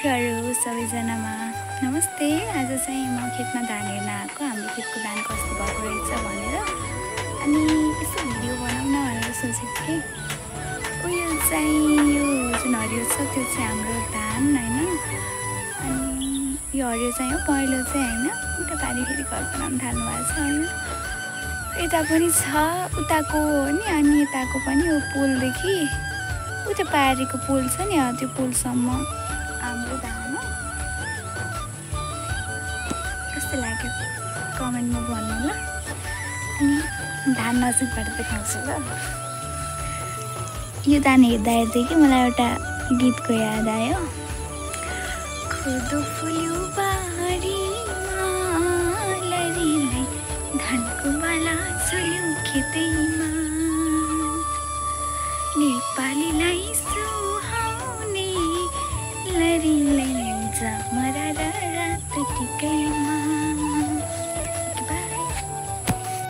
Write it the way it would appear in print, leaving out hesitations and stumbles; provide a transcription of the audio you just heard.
साथीहरू सबैजनामा नमस्ते। आज चाहिँ म खेतमा धान हेर्न आएको। हाम्रो खेतको धान कस्तो भएको रहेछ भनेर अनि यसो भिडियो बनाउन भनेर सोचेको थिएँ। यो चाहिँ यो जुन हरियो छ त्यो चाहिँ हाम्रो धान हैन। अनि यो हरियो चाहिँ हो पहिलो चाहिँ हैन। उता पारि फेरि घर बनाउन थाल्नु भएको छ हैन। यता पनि छ उताको हो नि अनि यताको पनि हो पोलदेखि उता पारिको पोल छ नि त्यो पोलसम्म हाम्रो धान हो। कस्तो लाग्यो कमेन्टमा भन्नु ल। अनि धान नजिकबाट देखाउँछु ल। यो धान हेर्दा हेर्दै कि मलाई एउटा गीतको याद आयो। खुदो फुल्यो